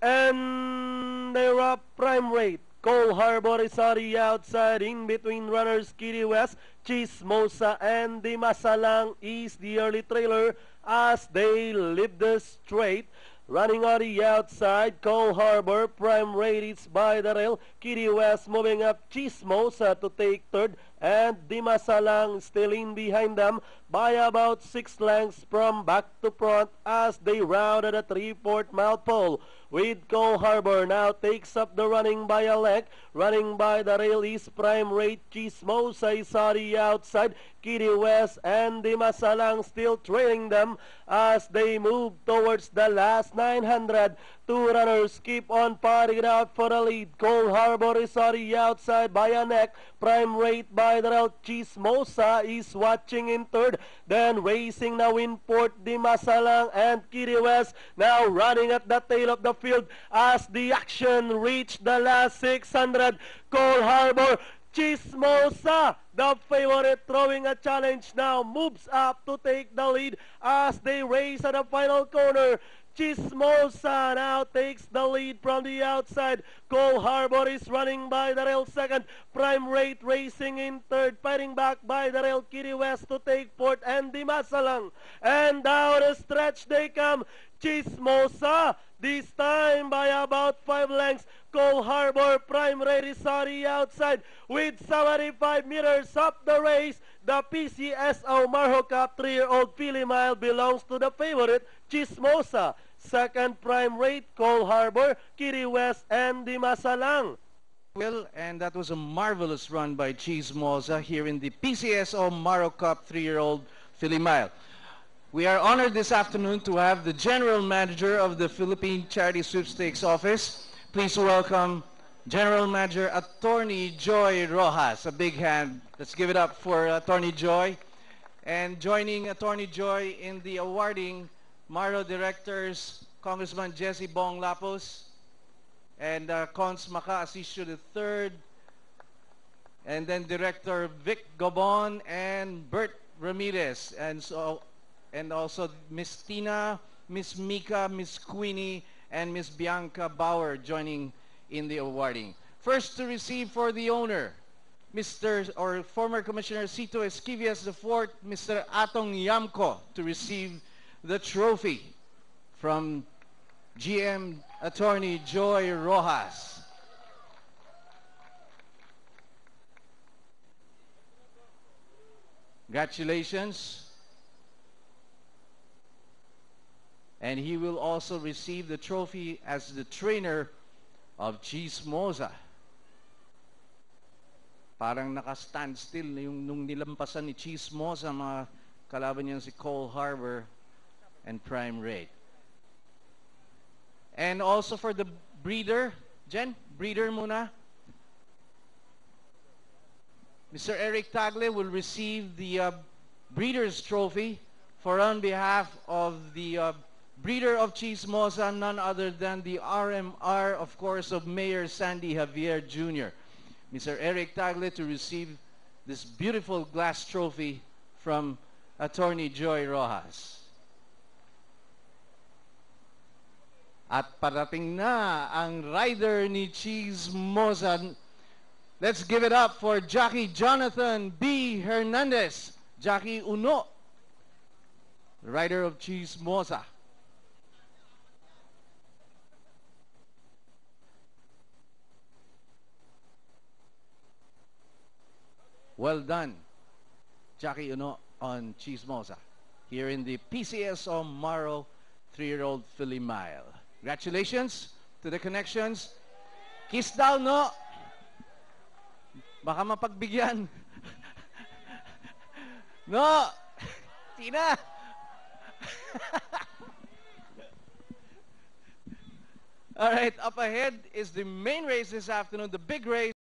And they're up prime rate. Cole Harbor is on the outside. In between runners, Kitty West, Chismosa, and the Masalang is the early trailer as they leave the straight. Running on the outside, Cole Harbor, prime rate is by the rail. Kitty West moving up, Chismosa to take third, and Dimasalang still in behind them by about 6 lengths from back to front as they rounded a 3/4 mile pole. With Cole Harbor now takes up the running by a length. Running by the rail is prime rate, Chismosa is on the outside. Kitty West and Dimasalang still trailing them as they move towards the last 900. Two runners keep on partying out for the lead. Cole Harbor is on the outside by a neck. Prime rate by the rail, Chismosa is watching in third. Then racing now in fourth, Dimasalang and Kitty West now running at the tail of the field as the action reached the last 600. Cole Harbor, Chismosa, the favorite, throwing a challenge now, moves up to take the lead as they race at the final corner. Chismosa now takes the lead from the outside. Cole Harbor is running by the rail second. Prime rate racing in third. Fighting back by the rail, Kitty West to take fourth. And Dimasalang. And down the stretch they come. Chismosa, this time by about 5 lengths. Cole Harbor, prime rate is on the outside with 75 meters up the race. The PCSO Marho Cup 3-year-old filly mile belongs to the favorite, Chismosa. Second prime rate, Cole Harbor, Kitty West, and Dimasalang. Well, and that was a marvelous run by Chismosa here in the PCSO Marho Cup 3-year-old filly mile. We are honored this afternoon to have the General Manager of the Philippine Charity Sweepstakes Office. Please welcome General Manager Attorney Joy Rojas. A big hand. Let's give it up for Attorney Joy. And joining Attorney Joy in the awarding, Marho Directors, Congressman Jesse Bong Lapos, and Cons Maca Asisio III, and then Director Vic Gobon and Bert Ramirez, and also Miss Tina, Miss Mika, Miss Queenie, and Miss Bianca Bauer joining in the awarding. First to receive for the owner, Mr. or former Commissioner Cito Esquivias IV, Mr. Atong Yamco, to receive the trophy from GM Attorney Joy Rojas. Congratulations. And he will also receive the trophy as the trainer of Chismosa. Parang naka-stand still yung nung nilampasan ni Chismosa, mga kalaban niya si Cole Harbor and Prime Rate. And also for the breeder, Jen, breeder muna. Mr. Eric Tagle will receive the breeder's trophy for on behalf of the breeder of Chismosa, none other than the RMR, of course, of Mayor Sandy Javier Jr. Mr. Eric Tagle to receive this beautiful glass trophy from Attorney Joy Rojas. At parating na ang rider ni Chismosa. Let's give it up for Jackie Jonathan B. Hernandez. Jackie Uno, the rider of Chismosa. Well done, Jackie Uno on Chismosa here in the PCSO Marho 3-year-old filly mile. Congratulations to the connections. Kiss down, no? Baka mapagbigyan. No! Tina! All right, up ahead is the main race this afternoon, the big race.